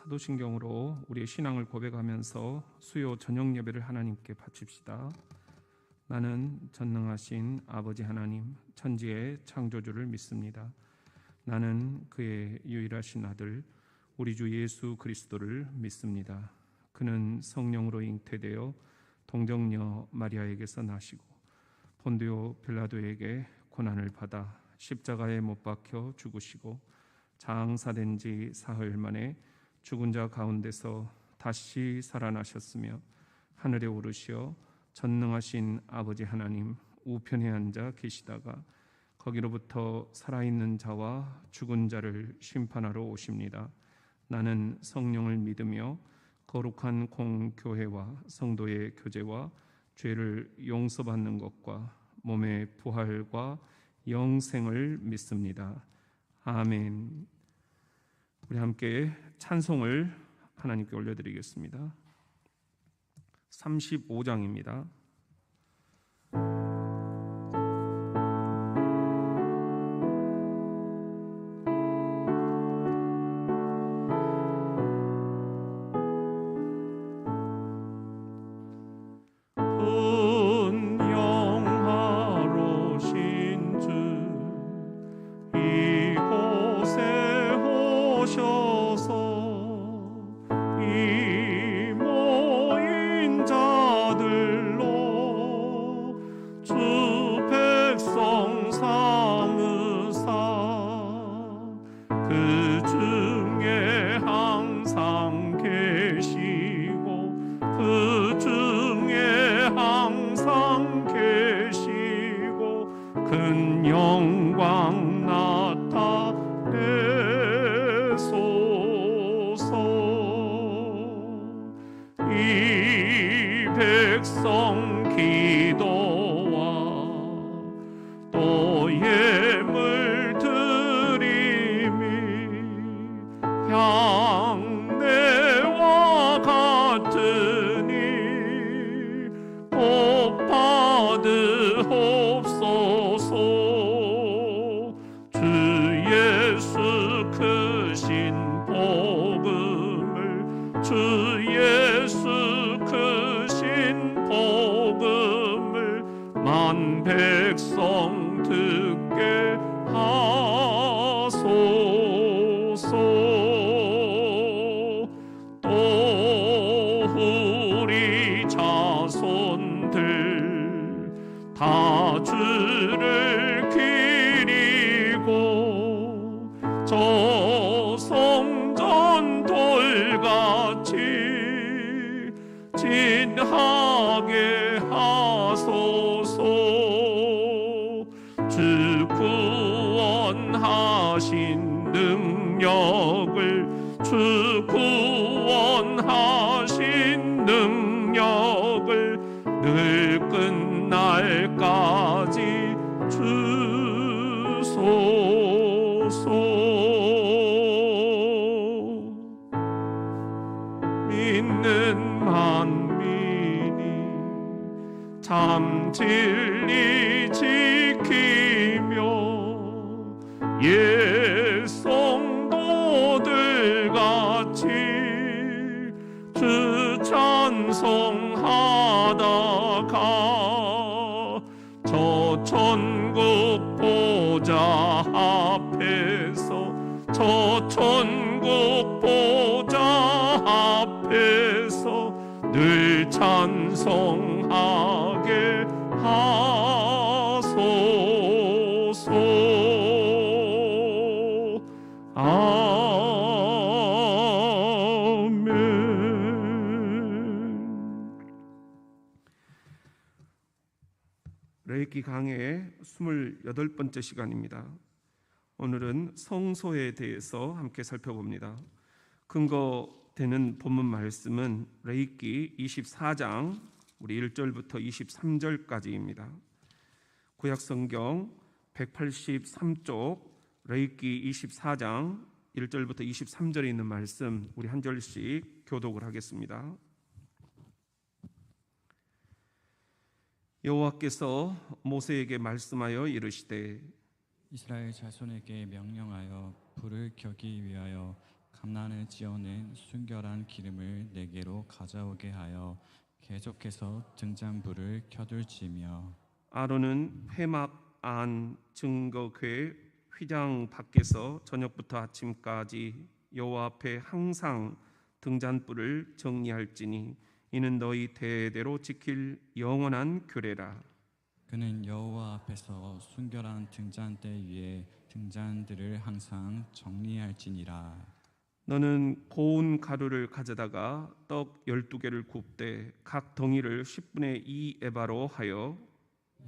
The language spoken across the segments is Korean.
사도신경으로 우리의 신앙을 고백하면서 수요 저녁 예배를 하나님께 바칩시다. 나는 전능하신 아버지 하나님, 천지의 창조주를 믿습니다. 나는 그의 유일하신 아들 우리 주 예수 그리스도를 믿습니다. 그는 성령으로 잉태되어 동정녀 마리아에게서 나시고 본디오 빌라도에게 고난을 받아 십자가에 못 박혀 죽으시고 장사된 지 사흘 만에 죽은 자 가운데서 다시 살아나셨으며 하늘에 오르시어 전능하신 아버지 하나님 우편에 앉아 계시다가 거기로부터 살아있는 자와 죽은 자를 심판하러 오십니다. 나는 성령을 믿으며 거룩한 공교회와 성도의 교제와 죄를 용서받는 것과 몸의 부활과 영생을 믿습니다. 아멘. 우리 함께 찬송을 하나님께 올려드리겠습니다. 35장입니다. 큰 영광 나타내소서. 이 백성 기도와 또 예물 드림이 향내와 같으니 복 받으옵소서. 주 예수 크신 복음을 주 예수 크신 복음을 만 백성 듣게 하소서. 또 우리 자손들 다 주를 기리고 저 성전 돌같이 진하게 하소서. 주 구원하신 능력을 주 구원하신 능력을 늘 끝날까지 주소서. 믿는 만민이 참 진리 지키며 옛 성도들 같이 주 찬송하다가 저 천국 보좌 앞에서 저 천국 보좌 앞에서 늘 찬송하게 하소서. 아멘. 레이키 강의 28번째 시간입니다. 오늘은 성소에 대해서 함께 살펴봅니다. 근거되는 본문 말씀은 레이기 24장 우리 1절부터 23절까지입니다. 구약성경 183쪽 레이기 24장 1절부터 23절에 있는 말씀 우리 한 절씩 교독을 하겠습니다. 여호와께서 모세에게 말씀하여 이르시되 이스라엘 자손에게 명령하여 불을 켜기 위하여 감난을 찌어낸 순결한 기름을 내게로 가져오게 하여 계속해서 등잔불을 켜둘지며 아론은 회막 안 증거궤 휘장 밖에서 저녁부터 아침까지 여호와 앞에 항상 등잔불을 정리할지니 이는 너희 대대로 지킬 영원한 규례라. 그는 여호와 앞에서 순결한 등잔대 위에 등잔들을 항상 정리할지니라. 너는 고운 가루를 가져다가 떡 12개를 굽되 각 덩이를 10분의 2 에바로 하여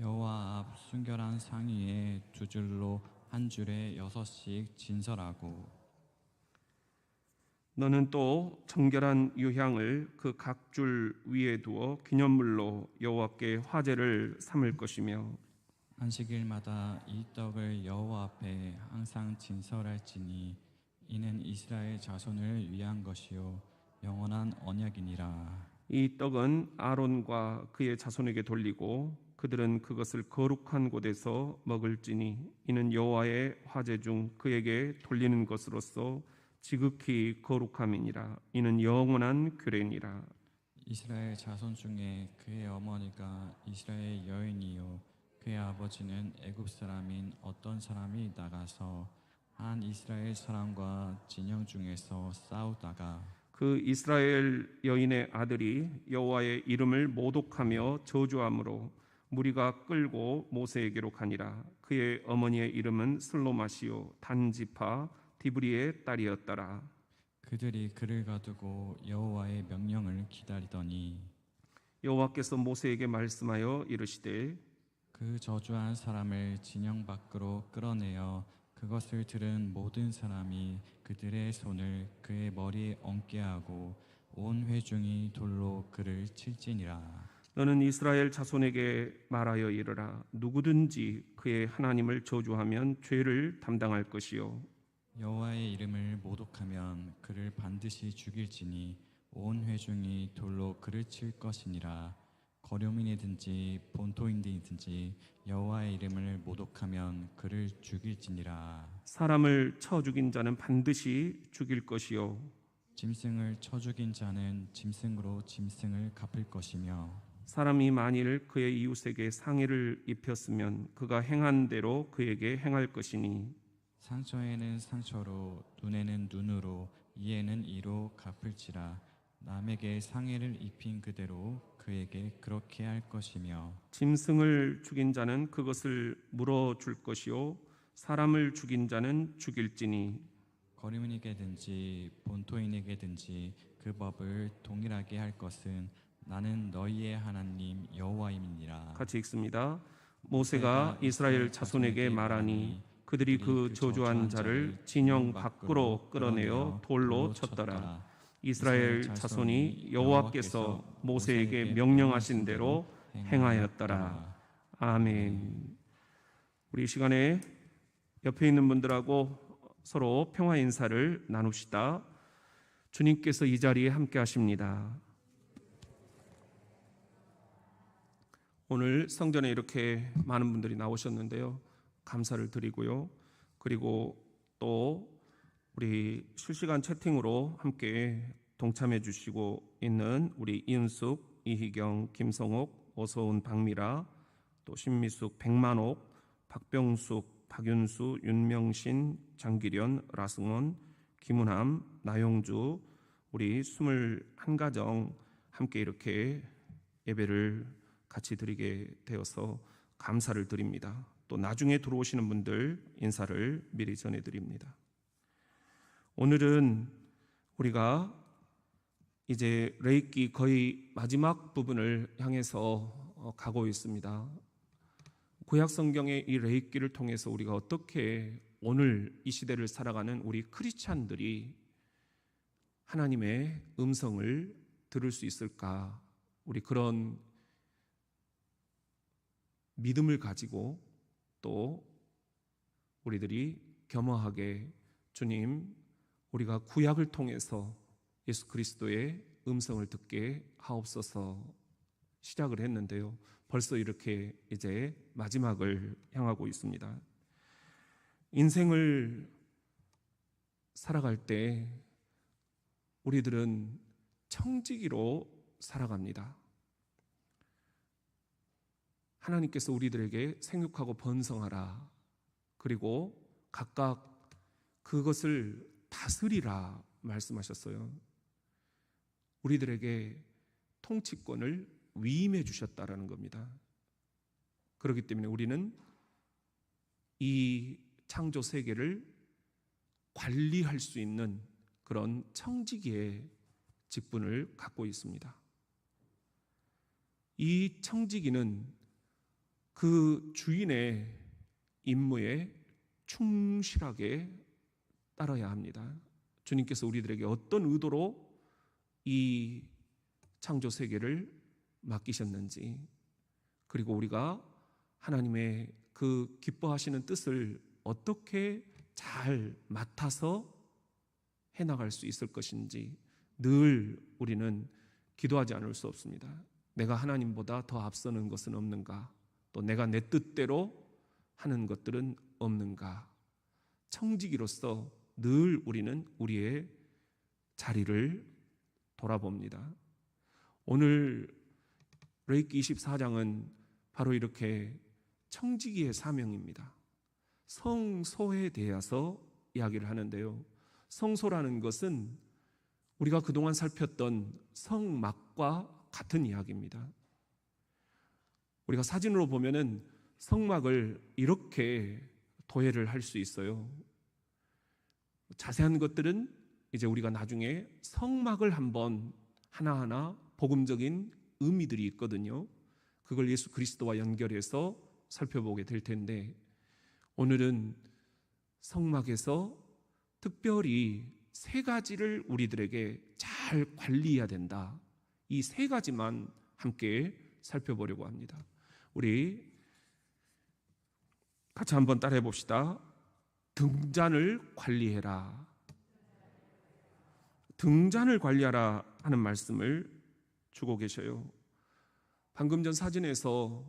여호와 앞 순결한 상위에 두 줄로 한 줄에 6씩 진설하고 너는 또 정결한 유향을 그 각 줄 위에 두어 기념물로 여호와께 화제를 삼을 것이며 안식일마다 이 떡을 여호와 앞에 항상 진설할지니 이는 이스라엘 자손을 위한 것이요 영원한 언약이니라. 이 떡은 아론과 그의 자손에게 돌리고 그들은 그것을 거룩한 곳에서 먹을지니 이는 여호와의 화제 중 그에게 돌리는 것으로서 지극히 거룩함이니라. 이는 영원한 규례니라. 이스라엘 자손 중에 그의 어머니가 이스라엘 여인이요 그의 아버지는 애굽 사람인 어떤 사람이 나가서 한 이스라엘 사람과 진영 중에서 싸우다가 그 이스라엘 여인의 아들이 여호와의 이름을 모독하며 저주함으로 무리가 끌고 모세에게로 가니라. 그의 어머니의 이름은 슬로마시요 단지파 디브리의 딸이었더라. 그들이 그를 가두고 여호와의 명령을 기다리더니 여호와께서 모세에게 말씀하여 이르시되 그 저주한 사람을 진영 밖으로 끌어내어 그것을 들은 모든 사람이 그들의 손을 그의 머리에 얹게 하고 온 회중이 돌로 그를 칠지니라. 너는 이스라엘 자손에게 말하여 이르라. 누구든지 그의 하나님을 저주하면 죄를 담당할 것이요 여호와의 이름을 모독하면 그를 반드시 죽일지니 온 회중이 돌로 그를 칠 것이니라. 거류민이든지 본토인이든지 여호와의 이름을 모독하면 그를 죽일지니라. 사람을 쳐 죽인 자는 반드시 죽일 것이요 짐승을 쳐 죽인 자는 짐승으로 짐승을 갚을 것이며 사람이 만일 그의 이웃에게 상해를 입혔으면 그가 행한 대로 그에게 행할 것이니 상처에는 상처로 눈에는 눈으로 이에는 이로 갚을지라. 남에게 상해를 입힌 그대로 그에게 그렇게 할 것이며 짐승을 죽인 자는 그것을 물어줄 것이요 사람을 죽인 자는 죽일지니 거류민에게든지 본토인에게든지 그 법을 동일하게 할 것은 나는 너희의 하나님 여호와임이니라. 같이 읽습니다. 모세가 이스라엘 자손에게 말하니 그들이 그 저주한 자를 진영 밖으로 끌어내어 돌로 쳤더라. 이스라엘 자손이 여호와께서 모세에게 명령하신 대로 행하였더라. 아멘. 우리 이 시간에 옆에 있는 분들하고 서로 평화 인사를 나눕시다. 주님께서 이 자리에 함께 하십니다. 오늘 성전에 이렇게 많은 분들이 나오셨는데요. 감사를 드리고요. 그리고 또 우리 실시간 채팅으로 함께 동참해 주시고 있는 우리 이은숙, 이희경, 김성옥, 오서훈, 박미라, 또 신미숙, 백만옥, 박병숙, 박윤수, 윤명신, 장기련, 라승원, 김은함, 나용주 우리 21가정 함께 이렇게 예배를 같이 드리게 되어서 감사를 드립니다. 또 나중에 들어오시는 분들 인사를 미리 전해드립니다. 오늘은 우리가 이제 레이기 거의 마지막 부분을 향해서 가고 있습니다. 구약 성경의 이 레이기를 통해서 우리가 어떻게 오늘 이 시대를 살아가는 우리 크리스찬들이 하나님의 음성을 들을 수 있을까? 우리 그런 믿음을 가지고 또 우리들이 겸허하게 주님, 우리가 구약을 통해서 예수 그리스도의 음성을 듣게 하옵소서 시작을 했는데요. 벌써 이렇게 이제 마지막을 향하고 있습니다. 인생을 살아갈 때 우리들은 청지기로 살아갑니다. 하나님께서 우리들에게 생육하고 번성하라, 그리고 각각 그것을 다스리라 말씀하셨어요. 우리들에게 통치권을 위임해 주셨다라는 겁니다. 그렇기 때문에 우리는 이 창조 세계를 관리할 수 있는 그런 청지기의 직분을 갖고 있습니다. 이 청지기는 그 주인의 임무에 충실하게 따라야 합니다. 주님께서 우리들에게 어떤 의도로 이 창조 세계를 맡기셨는지, 그리고 우리가 하나님의 그 기뻐하시는 뜻을 어떻게 잘 맡아서 해나갈 수 있을 것인지 늘 우리는 기도하지 않을 수 없습니다. 내가 하나님보다 더 앞서는 것은 없는가? 또 내가 내 뜻대로 하는 것들은 없는가? 청지기로서 늘 우리는 우리의 자리를 돌아봅니다. 오늘 레위기 24장은 바로 이렇게 청지기의 사명입니다. 성소에 대해서 이야기를 하는데요, 성소라는 것은 우리가 그동안 살폈던 성막과 같은 이야기입니다. 우리가 사진으로 보면은 성막을 이렇게 도해를 할 수 있어요. 자세한 것들은 이제 우리가 나중에 성막을 한번 하나하나 복음적인 의미들이 있거든요. 그걸 예수 그리스도와 연결해서 살펴보게 될 텐데, 오늘은 성막에서 특별히 세 가지를 우리들에게 잘 관리해야 된다, 이 세 가지만 함께 살펴보려고 합니다. 우리 같이 한번 따라해 봅시다. 등잔을 관리해라. 등잔을 관리하라 하는 말씀을 주고 계셔요. 방금 전 사진에서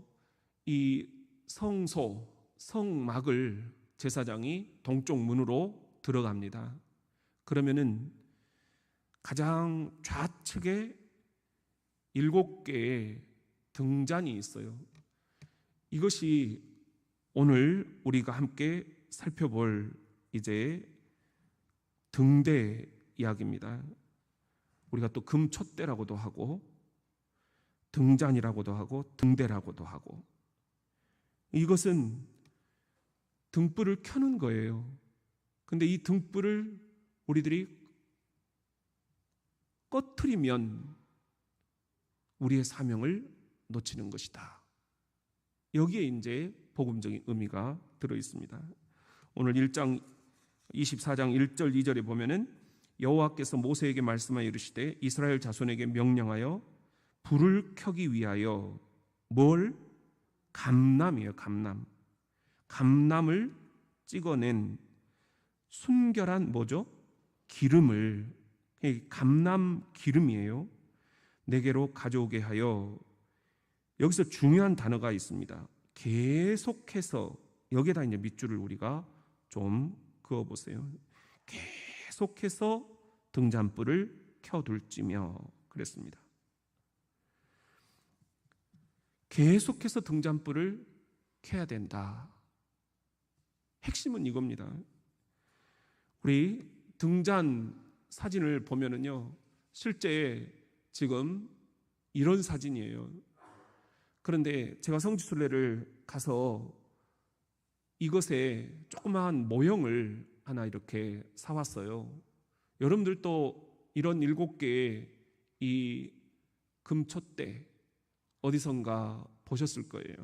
이 성소, 성막을 제사장이 동쪽 문으로 들어갑니다. 그러면은 가장 좌측에 7개의 등잔이 있어요. 이것이 오늘 우리가 함께 살펴볼 이제 등대 이야기입니다. 우리가 또 금촛대라고도 하고 등잔이라고도 하고 등대라고도 하고, 이것은 등불을 켜는 거예요. 근데 이 등불을 우리들이 꺼트리면 우리의 사명을 놓치는 것이다. 여기에 이제 복음적인 의미가 들어 있습니다. 오늘 1장 24장 1절 2절에 보면은 여호와께서 모세에게 말씀하여 이르시되 이스라엘 자손에게 명령하여 불을 켜기 위하여 뭘? 감람이에요. 감람을 찍어낸 순결한 뭐죠? 기름을, 감람 기름이에요. 내게로 가져오게 하여, 여기서 중요한 단어가 있습니다. 계속해서, 여기에다 이제 밑줄을 우리가 좀 그어보세요. 계속해서 등잔불을 켜둘지며 그랬습니다. 계속해서 등잔불을 켜야 된다. 핵심은 이겁니다. 우리 등잔 사진을 보면은요, 실제 지금 이런 사진이에요. 그런데 제가 성지순례를 가서 이것에 조그마한 모형을 하나 이렇게 사왔어요. 여러분들도 이런 7개의 이 금촛대 어디선가 보셨을 거예요.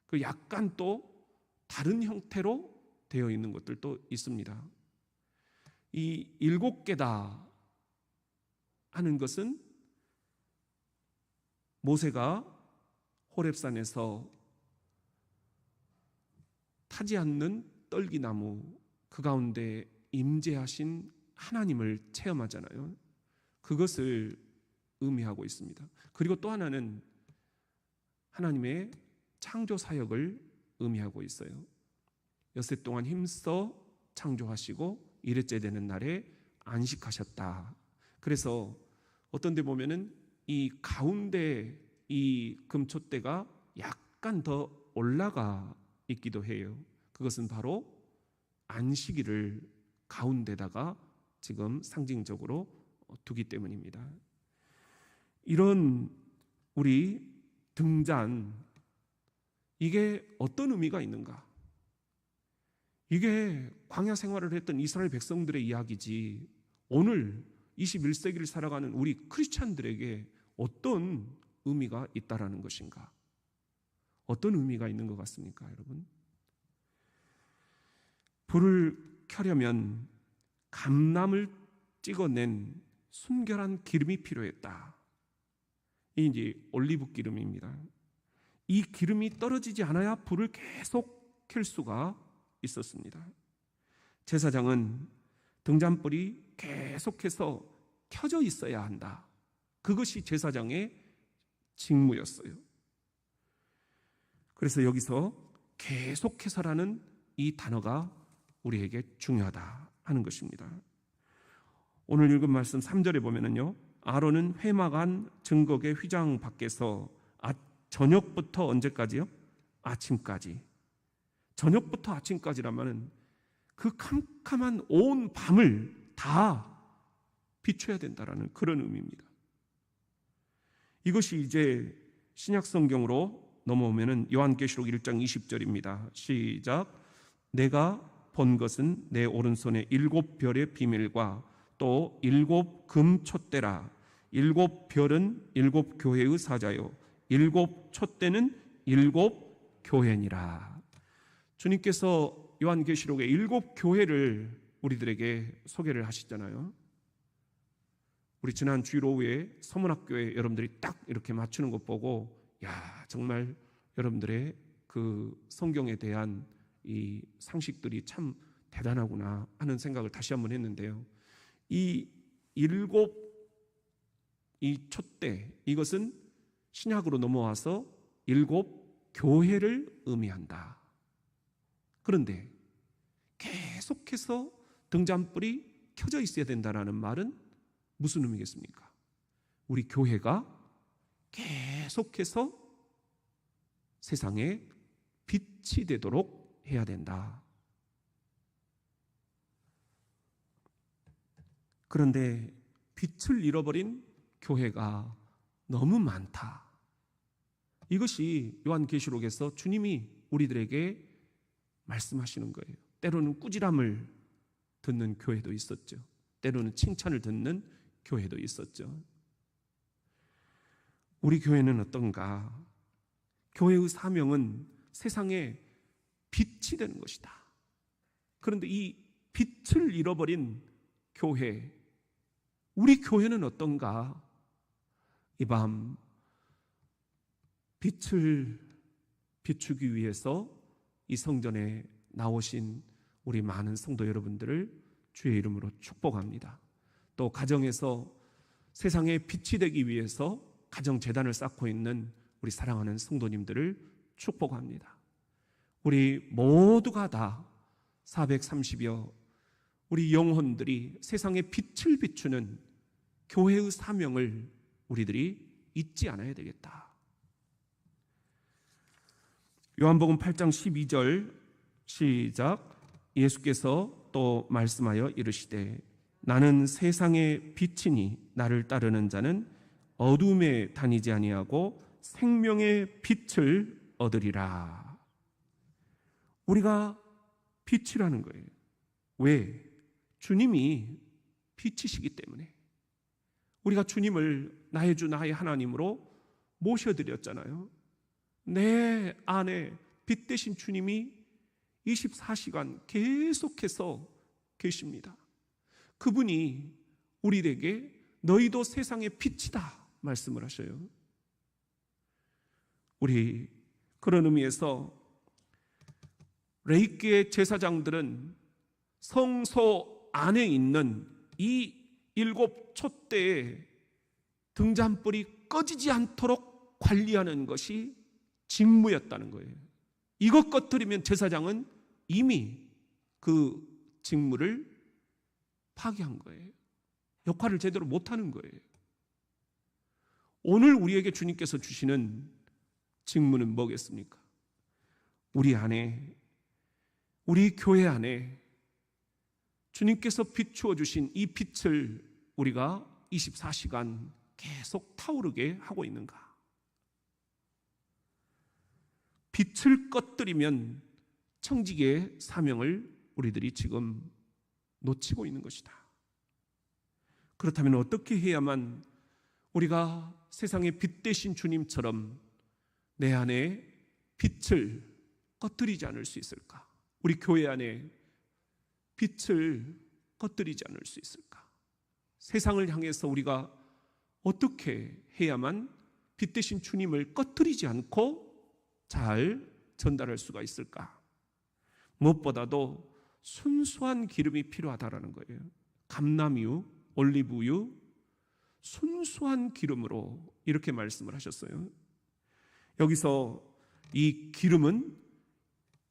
그 약간 또 다른 형태로 되어 있는 것들도 있습니다. 이 7개다 하는 것은 모세가 호렙산에서 타지 않는 떨기나무 그 가운데 임재하신 하나님을 체험하잖아요. 그것을 의미하고 있습니다. 그리고 또 하나는 하나님의 창조 사역을 의미하고 있어요. 엿새 동안 힘써 창조하시고 1회째 되는 날에 안식하셨다. 그래서 어떤 데 보면은 이 가운데 이 금촛대가 약간 더 올라가 있기도 해요. 그것은 바로 안식일을 가운데다가 지금 상징적으로 두기 때문입니다. 이런 우리 등잔, 이게 어떤 의미가 있는가? 이게 광야 생활을 했던 이스라엘 백성들의 이야기지, 오늘 21세기를 살아가는 우리 크리스찬들에게 어떤 의미가 있다라는 것인가? 어떤 의미가 있는 것 같습니까, 여러분? 불을 켜려면 감람을 찍어낸 순결한 기름이 필요했다. 이 이제 올리브 기름입니다. 이 기름이 떨어지지 않아야 불을 계속 켤 수가 있었습니다. 제사장은 등잔불이 계속해서 켜져 있어야 한다. 그것이 제사장의 직무였어요. 그래서 여기서 계속해서라는 이 단어가 우리에게 중요하다 하는 것입니다. 오늘 읽은 말씀 3절에 보면은요, 아론은 회막안 증거계 휘장 밖에서 저녁부터 언제까지요? 아침까지. 저녁부터 아침까지라면 그 캄캄한 온 밤을 다 비춰야 된다라는 그런 의미입니다. 이것이 이제 신약 성경으로 넘어오면은 요한계시록 1장 20절입니다. 시작. 내가 본 것은 내 오른손에 7별의 비밀과 또 7 금촛대라. 7별은 7 교회의 사자요 7 촛대는 7 교회니라. 주님께서 요한계시록의 7 교회를 우리들에게 소개를 하시잖아요. 우리 지난 주일 오후에 서문학교에 여러분들이 딱 이렇게 맞추는 것 보고, 야, 정말 여러분들의 그 성경에 대한 이 상식들이 참 대단하구나 하는 생각을 다시 한번 했는데요. 이 7 이 촛대, 이것은 신약으로 넘어와서 7 교회를 의미한다. 그런데 계속해서 등잔불이 켜져 있어야 된다는 말은 무슨 의미겠습니까? 우리 교회가 계속해서 세상에 빛이 되도록 해야 된다. 그런데 빛을 잃어버린 교회가 너무 많다. 이것이 요한계시록에서 주님이 우리들에게 말씀하시는 거예요. 때로는 꾸지람을 듣는 교회도 있었죠. 때로는 칭찬을 듣는 교회도 있었죠. 우리 교회는 어떤가? 교회의 사명은 세상에 빛이 되는 것이다. 그런데 이 빛을 잃어버린 교회, 우리 교회는 어떤가? 이 밤 빛을 비추기 위해서 이 성전에 나오신 우리 많은 성도 여러분들을 주의 이름으로 축복합니다. 또 가정에서 세상에 빛이 되기 위해서 가정재단을 쌓고 있는 우리 사랑하는 성도님들을 축복합니다. 우리 모두가 다 430여 우리 영혼들이 세상에 빛을 비추는 교회의 사명을 우리들이 잊지 않아야 되겠다. 요한복음 8장 12절 시작. 예수께서 또 말씀하여 이르시되 나는 세상의 빛이니 나를 따르는 자는 어둠에 다니지 아니하고 생명의 빛을 얻으리라. 우리가 빛이라는 거예요. 왜? 주님이 빛이시기 때문에. 우리가 주님을 나의 주 나의 하나님으로 모셔드렸잖아요. 내 안에 빛 되신 주님이 24시간 계속해서 계십니다. 그분이 우리에게 너희도 세상의 빛이다 말씀을 하셔요. 우리 그런 의미에서 레위기의 제사장들은 성소 안에 있는 이 7 촛대의 등잔불이 꺼지지 않도록 관리하는 것이 직무였다는 거예요. 이것 꺼뜨리면 제사장은 이미 그 직무를 파기한 거예요. 역할을 제대로 못하는 거예요. 오늘 우리에게 주님께서 주시는 직무는 뭐겠습니까? 우리 안에, 우리 교회 안에 주님께서 비추어 주신 이 빛을 우리가 24시간 계속 타오르게 하고 있는가? 빛을 꺼뜨리면 청지기의 사명을 우리들이 지금 놓치고 있는 것이다. 그렇다면 어떻게 해야만 우리가 세상의 빛 대신 주님처럼 내 안에 빛을 꺼뜨리지 않을 수 있을까? 우리 교회 안에 빛을 꺼뜨리지 않을 수 있을까? 세상을 향해서 우리가 어떻게 해야만 빛 대신 주님을 꺼뜨리지 않고 잘 전달할 수가 있을까? 무엇보다도 순수한 기름이 필요하다라는 거예요. 감람유, 올리브유, 순수한 기름으로 이렇게 말씀을 하셨어요. 여기서 이 기름은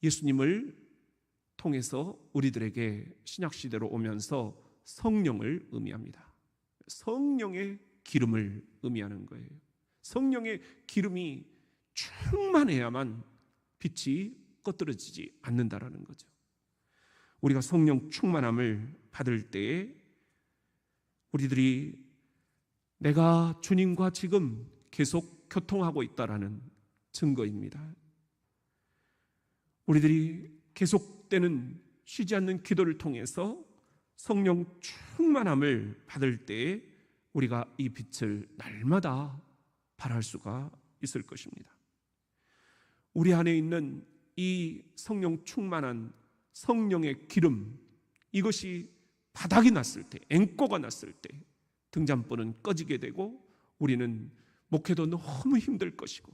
예수님을 통해서 우리들에게 신약시대로 오면서 성령을 의미합니다. 성령의 기름을 의미하는 거예요. 성령의 기름이 충만해야만 빛이 꺼뜨려지지 않는다라는 거죠. 우리가 성령 충만함을 받을 때에 우리들이 내가 주님과 지금 계속 교통하고 있다라는 증거입니다. 우리들이 계속되는 쉬지 않는 기도를 통해서 성령 충만함을 받을 때에 우리가 이 빛을 날마다 발할 수가 있을 것입니다. 우리 안에 있는 이 성령 충만한 성령의 기름, 이것이 바닥이 났을 때, 앵꼬가 났을 때 등잔불은 꺼지게 되고 우리는 목회도 너무 힘들 것이고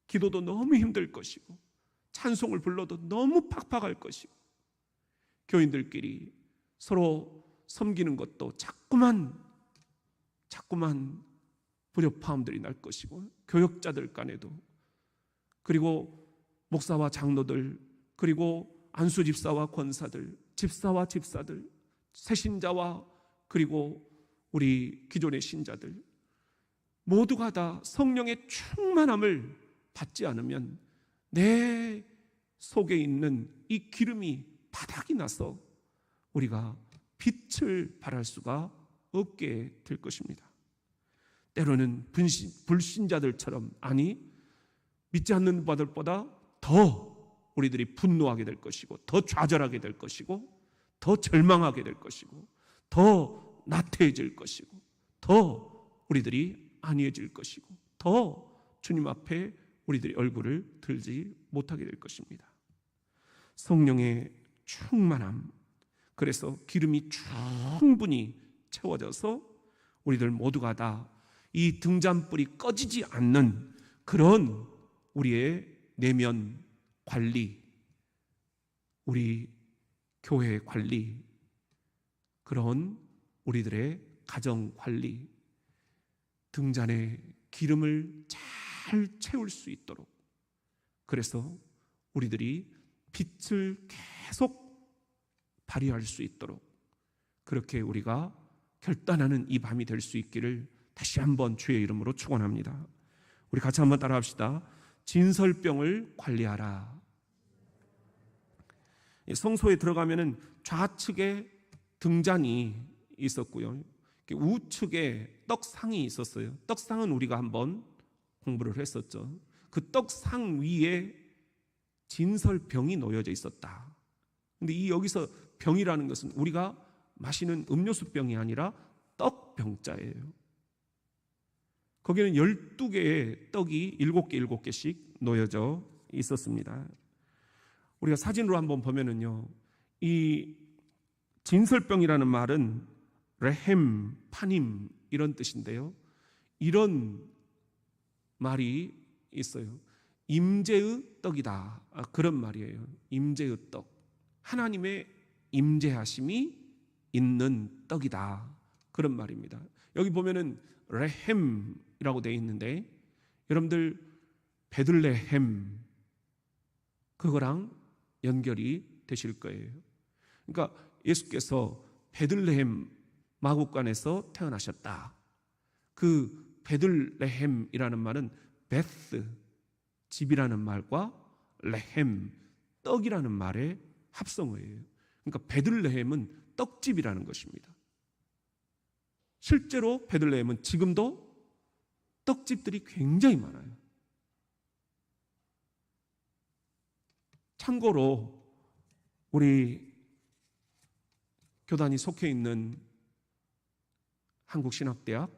기도도 너무 힘들 것이고 찬송을 불러도 너무 팍팍할 것이고 교인들끼리 서로 섬기는 것도 자꾸만 불협화음들이 날 것이고 교역자들 간에도, 그리고 목사와 장로들, 그리고 안수 집사와 권사들, 집사와 집사들, 새신자와 그리고 우리 기존의 신자들 모두가 다 성령의 충만함을 받지 않으면 내 속에 있는 이 기름이 바닥이 나서 우리가 빛을 발할 수가 없게 될 것입니다. 때로는 불신자들처럼, 아니 믿지 않는 바들보다 더 우리들이 분노하게 될 것이고 더 좌절하게 될 것이고 더 절망하게 될 것이고 더 나태해질 것이고 더 우리들이 안이해질 것이고 더 주님 앞에 우리들이 얼굴을 들지 못하게 될 것입니다. 성령의 충만함, 그래서 기름이 충분히 채워져서 우리들 모두가 다 이 등잔불이 꺼지지 않는 그런 우리의 내면 관리, 우리 교회 관리, 그런 우리들의 가정 관리, 등잔에 기름을 잘 채울 수 있도록, 그래서 우리들이 빛을 계속 발휘할 수 있도록 그렇게 우리가 결단하는 이 밤이 될 수 있기를 다시 한번 주의 이름으로 축원합니다. 우리 같이 한번 따라합시다. 진설병을 관리하라. 성소에 들어가면은 좌측에 등잔이 있었고요, 우측에 떡상이 있었어요. 떡상은 우리가 한번 공부를 했었죠. 그 떡상 위에 진설병이 놓여져 있었다. 근데 이 여기서 병이라는 것은 우리가 마시는 음료수 병이 아니라 떡병자예요. 거기는 12개의 떡이 7개씩 놓여져 있었습니다. 우리가 사진으로 한번 보면은요, 이 진설병이라는 말은 레헴, 파님 이런 뜻인데요, 이런 말이 있어요. 임재의 떡이다, 그런 말이에요. 임재의 떡, 하나님의 임재하심이 있는 떡이다, 그런 말입니다. 여기 보면은 레헴이라고 되어 있는데 여러분들 베들레헴, 그거랑 연결이 되실 거예요. 그러니까 예수께서 베들레헴 마구간에서 태어나셨다. 그 베들레헴이라는 말은 베스, 집이라는 말과 레헴, 떡이라는 말의 합성어예요. 그러니까 베들레헴은 떡집이라는 것입니다. 실제로 베들레헴은 지금도 떡집들이 굉장히 많아요. 참고로 우리 교단이 속해 있는 한국신학대학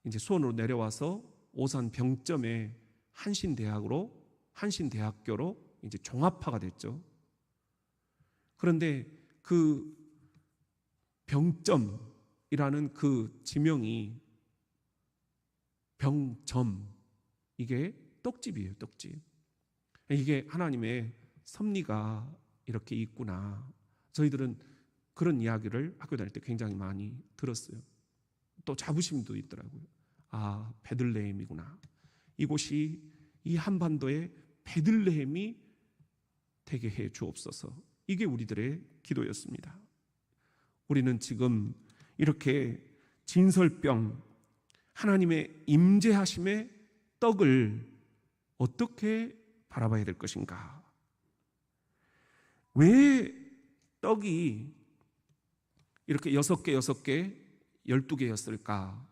이제 수원으로 내려와서 오산 병점에 한신대학교로 이제 종합화가 됐죠. 그런데 그 병점이라는 그 지명이 병점, 이게 떡집이에요, 떡집. 이게 하나님의 섭리가 이렇게 있구나. 저희들은 그런 이야기를 학교 다닐 때 굉장히 많이 들었어요. 또 자부심도 있더라고요. 아, 베들레헴이구나. 이곳이 이 한반도의 베들레헴이 되게 해 주옵소서. 이게 우리들의 기도였습니다. 우리는 지금 이렇게 진설병, 하나님의 임재하심의 떡을 어떻게 바라봐야 될 것인가? 왜 떡이 이렇게 6개, 12개였을까?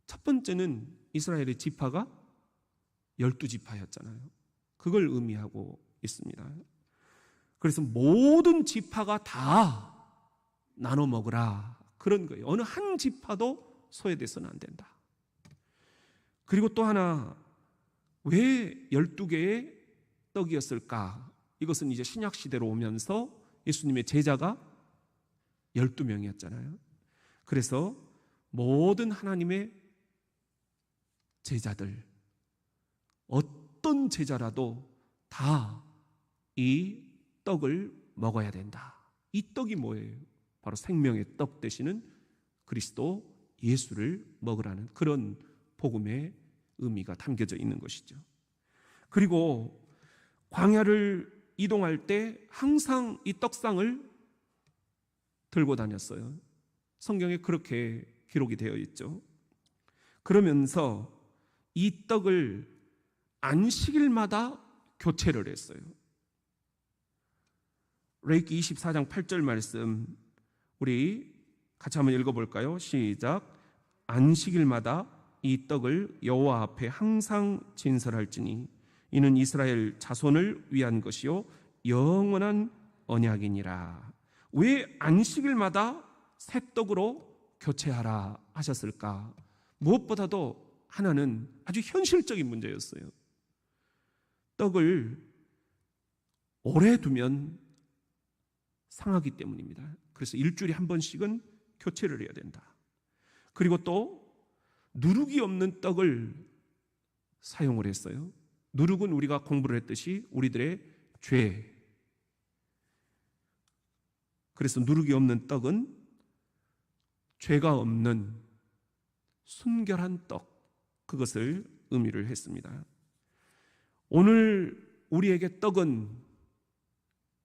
첫 번째는 이스라엘의 지파가 12지파였잖아요. 그걸 의미하고 있습니다. 그래서 모든 지파가 다 나눠 먹으라, 그런 거예요. 어느 한 지파도 소외돼서는 안 된다. 그리고 또 하나, 왜 12개의 떡이었을까? 이것은 이제 신약 시대로 오면서 예수님의 제자가 12명이었잖아요. 그래서 모든 하나님의 제자들, 어떤 제자라도 다 이 떡을 먹어야 된다. 이 떡이 뭐예요? 바로 생명의 떡 되시는 그리스도 예수를 먹으라는 그런 복음의 의미가 담겨져 있는 것이죠. 그리고 광야를 이동할 때 항상 이 떡상을 들고 다녔어요. 성경에 그렇게 기록이 되어 있죠. 그러면서 이 떡을 안식일마다 교체를 했어요. 레위기 24장 8절 말씀 우리 같이 한번 읽어볼까요? 시작. 안식일마다 이 떡을 여호와 앞에 항상 진설할지니 이는 이스라엘 자손을 위한 것이요 영원한 언약이니라. 왜 안식일마다 새 떡으로 교체하라 하셨을까? 무엇보다도 하나는 아주 현실적인 문제였어요. 떡을 오래 두면 상하기 때문입니다. 그래서 일주일에 한 번씩은 교체를 해야 된다. 그리고 또 누룩이 없는 떡을 사용을 했어요. 누룩은 우리가 공부를 했듯이 우리들의 죄. 그래서 누룩이 없는 떡은 죄가 없는 순결한 떡, 그것을 의미를 했습니다. 오늘 우리에게 떡은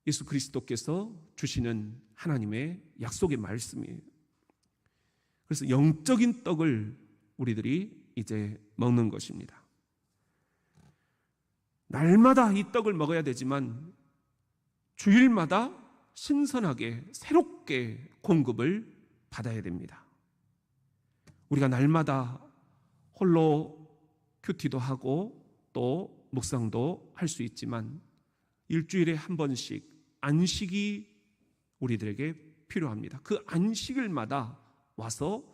예수 그리스도께서 주시는 하나님의 약속의 말씀이에요. 그래서 영적인 떡을 우리들이 이제 먹는 것입니다. 날마다 이 떡을 먹어야 되지만 주일마다 신선하게 새롭게 공급을 받아야 됩니다. 우리가 날마다 홀로 큐티도 하고 또 묵상도 할 수 있지만 일주일에 한 번씩 안식이 우리들에게 필요합니다. 그 안식일마다 와서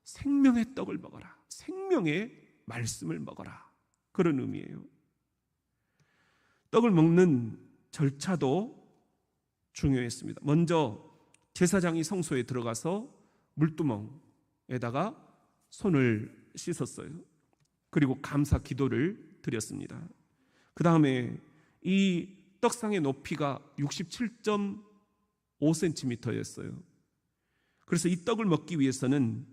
생명의 떡을 먹어라, 생명의 말씀을 먹어라, 그런 의미예요. 떡을 먹는 절차도 중요했습니다. 먼저 제사장이 성소에 들어가서 물두멍에다가 손을 씻었어요. 그리고 감사 기도를 드렸습니다. 그 다음에 이 떡상의 높이가 67.5cm였어요. 그래서 이 떡을 먹기 위해서는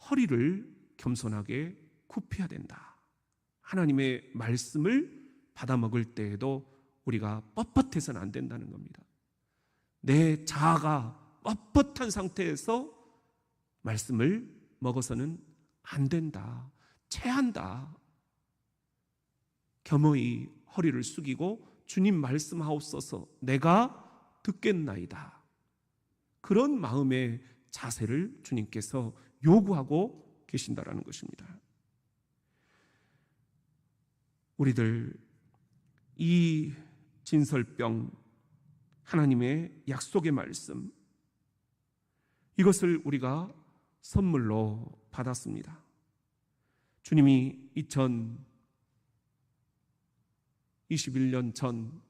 허리를 겸손하게 굽혀야 된다. 하나님의 말씀을 받아 먹을 때에도 우리가 뻣뻣해서는 안 된다는 겁니다. 내 자아가 뻣뻣한 상태에서 말씀을 먹어서는 안 된다. 체한다. 겸허히 허리를 숙이고 주님 말씀하옵소서 내가 듣겠나이다. 그런 마음의 자세를 주님께서 요구하고 계신다라는 것입니다. 우리들 이 진설병, 하나님의 약속의 말씀, 이것을 우리가 선물로 받았습니다. 주님이 2021년 전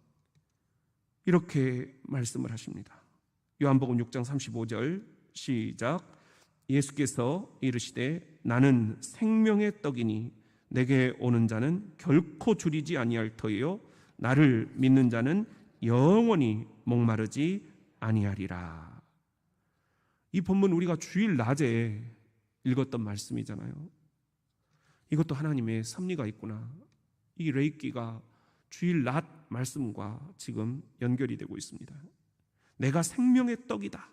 이렇게 말씀을 하십니다. 요한복음 6장 35절 시작. 예수께서 이르시되 나는 생명의 떡이니 내게 오는 자는 결코 줄이지 아니할 터이요 나를 믿는 자는 영원히 목마르지 아니하리라. 이 본문 우리가 주일 낮에 읽었던 말씀이잖아요. 이것도 하나님의 섭리가 있구나. 이 레이기가 주일 낮 말씀과 지금 연결이 되고 있습니다. 내가 생명의 떡이다.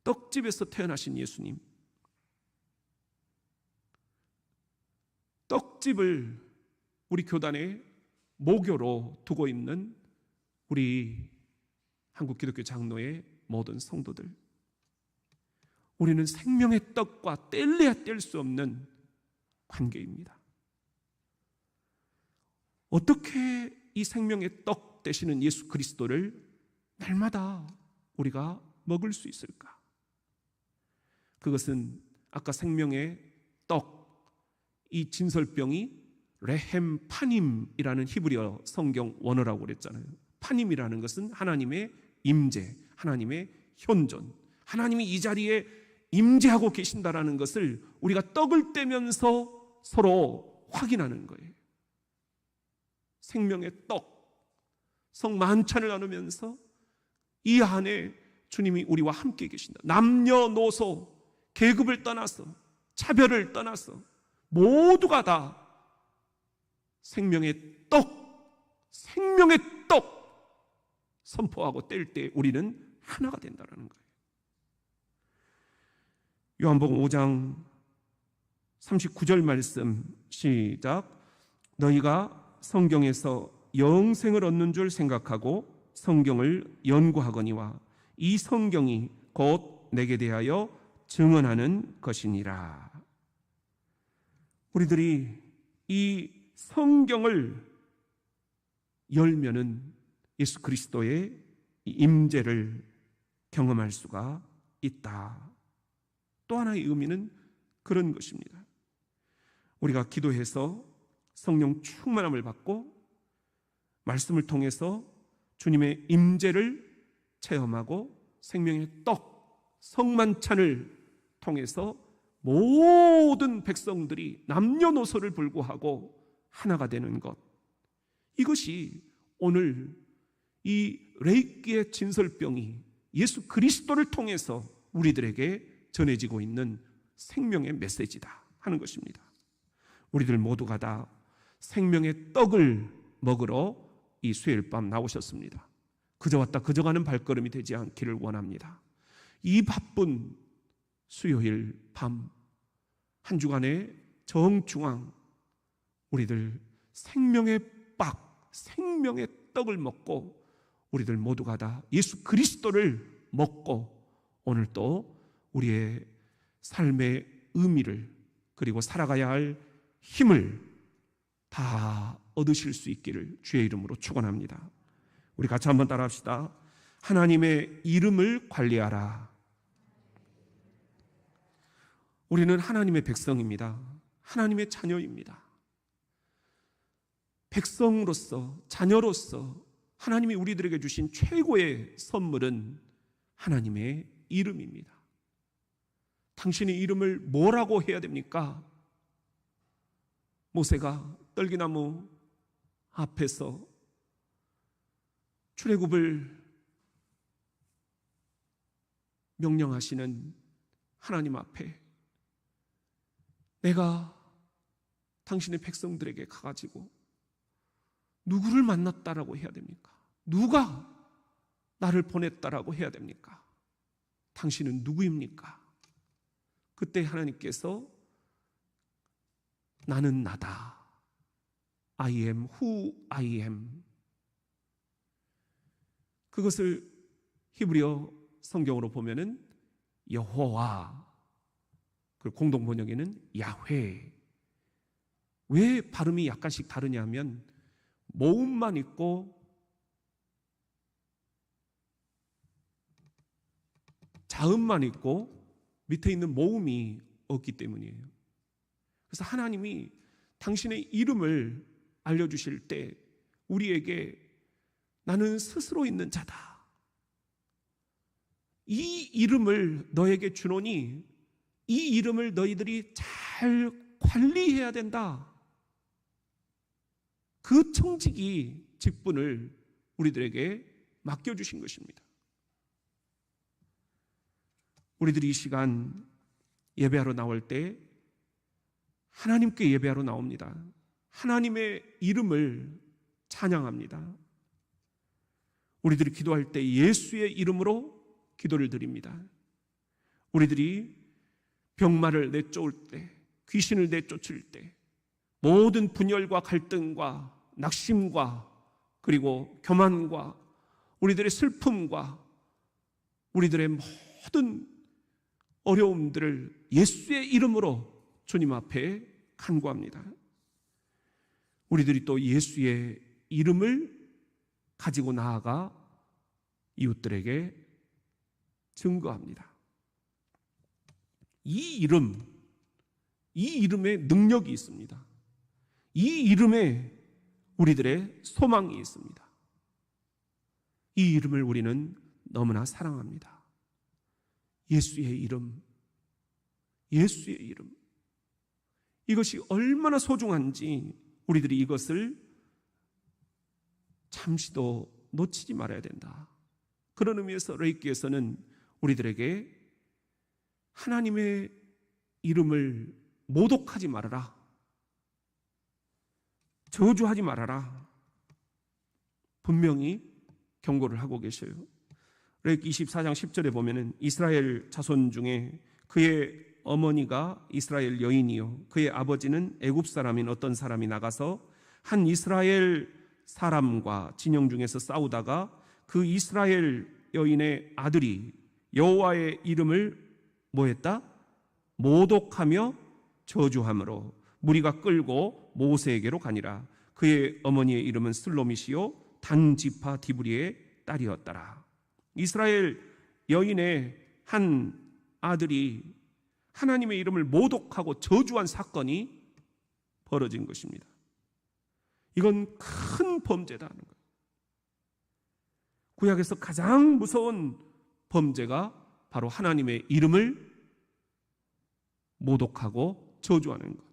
떡집에서 태어나신 예수님, 떡집을 우리 교단의 모교로 두고 있는 우리 한국 기독교 장로의 모든 성도들, 우리는 생명의 떡과 뗄래야 뗄 수 없는 관계입니다. 어떻게 이 생명의 떡 되시는 예수 그리스도를 날마다 우리가 먹을 수 있을까? 그것은 아까 생명의 떡, 이 진설병이 레헴 파님이라는 히브리어 성경 원어라고 그랬잖아요. 파님이라는 것은 하나님의 임재, 하나님의 현존, 하나님이 이 자리에 임재하고 계신다라는 것을 우리가 떡을 떼면서 서로 확인하는 거예요. 생명의 떡, 성만찬을 나누면서 이 안에 주님이 우리와 함께 계신다. 남녀노소, 계급을 떠나서, 차별을 떠나서 모두가 다 생명의 떡, 생명의 떡 선포하고 뗄 때 우리는 하나가 된다는 거예요. 요한복음 5장 39절 말씀 시작. 너희가 성경에서 영생을 얻는 줄 생각하고 성경을 연구하거니와 이 성경이 곧 내게 대하여 증언하는 것이니라. 우리들이 이 성경을 열면은 예수 그리스도의 임재를 경험할 수가 있다. 또 하나의 의미는 그런 것입니다. 우리가 기도해서 성령 충만함을 받고 말씀을 통해서 주님의 임재를 체험하고 생명의 떡, 성만찬을 통해서 모든 백성들이 남녀노소를 불구하고 하나가 되는 것, 이것이 오늘 이 레이기의 진설병이 예수 그리스도를 통해서 우리들에게 전해지고 있는 생명의 메시지다 하는 것입니다. 우리들 모두가 다 생명의 떡을 먹으러 이 수요일 밤 나오셨습니다. 그저 왔다 그저 가는 발걸음이 되지 않기를 원합니다. 이 바쁜 수요일 밤 한 주간의 정중앙 우리들 생명의 밥, 생명의 떡을 먹고 우리들 모두가 다 예수 그리스도를 먹고 오늘 또 우리의 삶의 의미를 그리고 살아가야 할 힘을 다 얻으실 수 있기를 주의 이름으로 축원합니다. 우리 같이 한번 따라합시다. 하나님의 이름을 관리하라. 우리는 하나님의 백성입니다. 하나님의 자녀입니다. 백성으로서, 자녀로서 하나님이 우리들에게 주신 최고의 선물은 하나님의 이름입니다. 당신의 이름을 뭐라고 해야 됩니까? 모세가 떨기나무 앞에서 출애굽을 명령하시는 하나님 앞에 내가 당신의 백성들에게 가가지고 누구를 만났다라고 해야 됩니까? 누가 나를 보냈다라고 해야 됩니까? 당신은 누구입니까? 그때 하나님께서 나는 나다. I am who I am. 그것을 히브리어 성경으로 보면은 여호와, 그리고 공동 번역에는 야훼. 왜 발음이 약간씩 다르냐 하면 모음만 있고 자음만 있고 밑에 있는 모음이 없기 때문이에요. 그래서 하나님이 당신의 이름을 알려주실 때 우리에게 나는 스스로 있는 자다. 이 이름을 너에게 주노니 이 이름을 너희들이 잘 관리해야 된다. 그 청지기 직분을 우리들에게 맡겨주신 것입니다. 우리들이 이 시간 예배하러 나올 때 하나님께 예배하러 나옵니다. 하나님의 이름을 찬양합니다. 우리들이 기도할 때 예수의 이름으로 기도를 드립니다. 우리들이 병마를 내쫓을 때, 귀신을 내쫓을 때, 모든 분열과 갈등과 낙심과 그리고 교만과 우리들의 슬픔과 우리들의 모든 어려움들을 예수의 이름으로 주님 앞에 간구합니다. 우리들이 또 예수의 이름을 가지고 나아가 이웃들에게 증거합니다. 이 이름에 능력이 있습니다. 이 이름에 우리들의 소망이 있습니다. 이 이름을 우리는 너무나 사랑합니다. 예수의 이름, 예수의 이름. 이것이 얼마나 소중한지 우리들이 이것을 잠시도 놓치지 말아야 된다. 그런 의미에서 레이키에서는 우리들에게 하나님의 이름을 모독하지 말아라, 저주하지 말아라, 분명히 경고를 하고 계셔요. 레이키 24장 10절에 보면은 이스라엘 자손 중에 그의 어머니가 이스라엘 여인이요 그의 아버지는 애굽 사람인 어떤 사람이 나가서 한 이스라엘 사람과 진영 중에서 싸우다가 그 이스라엘 여인의 아들이 여호와의 이름을 뭐했다? 모독하며 저주함으로 무리가 끌고 모세에게로 가니라. 그의 어머니의 이름은 슬로미시요 단지파 디브리의 딸이었더라. 이스라엘 여인의 한 아들이 하나님의 이름을 모독하고 저주한 사건이 벌어진 것입니다. 이건 큰 범죄다는 거예요. 구약에서 가장 무서운 범죄가 바로 하나님의 이름을 모독하고 저주하는 것.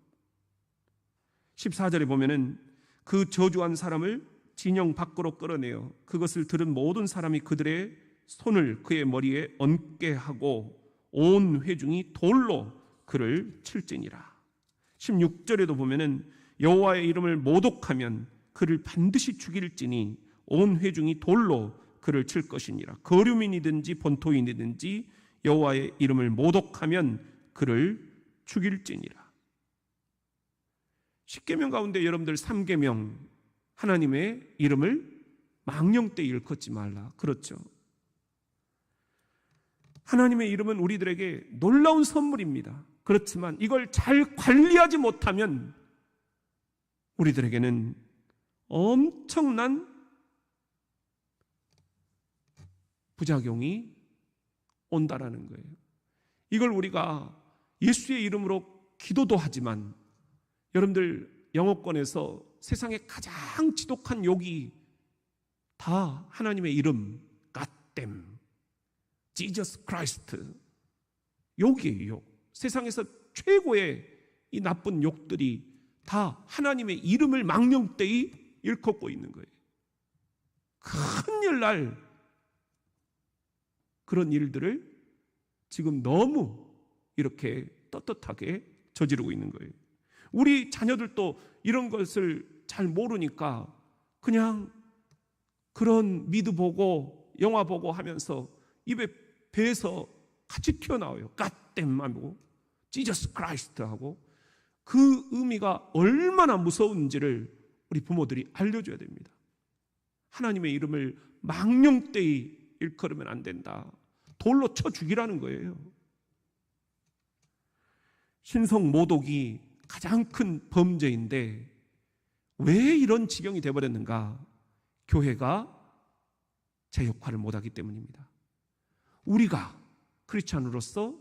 14절에 보면은 그 저주한 사람을 진영 밖으로 끌어내어 그것을 들은 모든 사람이 그들의 손을 그의 머리에 얹게 하고 온 회중이 돌로 그를 칠지니라. 16절에도 보면은 여호와의 이름을 모독하면 그를 반드시 죽일지니 온 회중이 돌로 그를 칠 것이니라. 거류민이든지 본토인이든지 여호와의 이름을 모독하면 그를 죽일지니라. 10계명 가운데 여러분들 3계명 하나님의 이름을 망령되이 일컫지 말라. 그렇죠. 하나님의 이름은 우리들에게 놀라운 선물입니다. 그렇지만 이걸 잘 관리하지 못하면 우리들에게는 엄청난 부작용이 온다라는 거예요. 이걸 우리가 예수의 이름으로 기도도 하지만 여러분들 영어권에서 세상에 가장 지독한 욕이 다 하나님의 이름, God damn, Jesus Christ, 욕이에요. 욕. 세상에서 최고의 이 나쁜 욕들이 다 하나님의 이름을 망령되이 일컫고 있는 거예요. 큰일 날 그런 일들을 지금 너무 이렇게 떳떳하게 저지르고 있는 거예요. 우리 자녀들도 이런 것을 잘 모르니까 그냥 그런 미드 보고 영화 보고 하면서 입에 배에서 같이 튀어나와요. 갓댐하고 지저스 크라이스트하고 그 의미가 얼마나 무서운지를 우리 부모들이 알려줘야 됩니다. 하나님의 이름을 망령되이 일컬으면 안 된다. 돌로 쳐 죽이라는 거예요. 신성 모독이 가장 큰 범죄인데 왜 이런 지경이 되어버렸는가? 교회가 제 역할을 못하기 때문입니다. 우리가 크리스찬으로서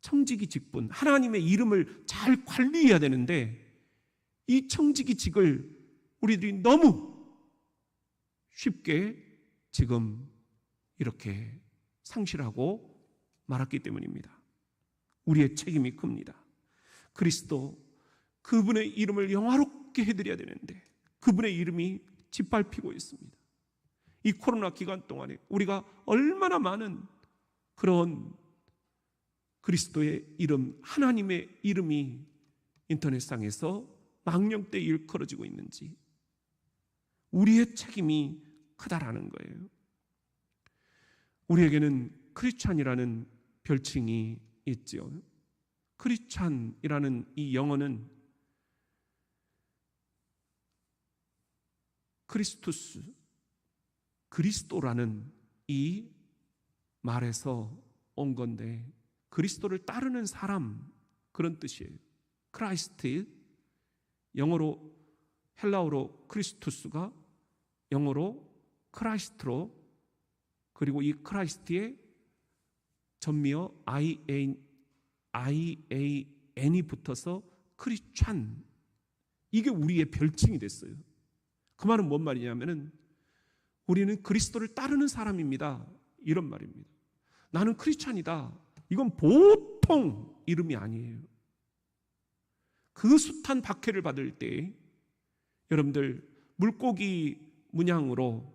청지기 직분, 하나님의 이름을 잘 관리해야 되는데 이 청지기 직을 우리들이 너무 쉽게 지금 이렇게 상실하고 말았기 때문입니다. 우리의 책임이 큽니다. 그리스도, 그분의 이름을 영화롭게 해드려야 되는데 그분의 이름이 짓밟히고 있습니다. 이 코로나 기간 동안에 우리가 얼마나 많은 그런 그리스도의 이름, 하나님의 이름이 인터넷상에서 망령되이 일컬어지고 있는지 우리의 책임이 크다라는 거예요. 우리에게는 크리스찬이라는 별칭이 있지요. 크리스찬이라는 이 영어는 크리스투스, 그리스도라는 이 말에서 온 건데 그리스도를 따르는 사람 그런 뜻이에요. 크라이스트, 영어로 헬라어로 크리스투스가 영어로 크라이스트로, 그리고 이 크라이스트의 전미어 IAN이 붙어서 크리스찬, 이게 우리의 별칭이 됐어요. 그 말은 뭔 말이냐면은 우리는 그리스도를 따르는 사람입니다, 이런 말입니다. 나는 크리스찬이다, 이건 보통 이름이 아니에요. 그 숱한 박해를 받을 때 여러분들 물고기 문양으로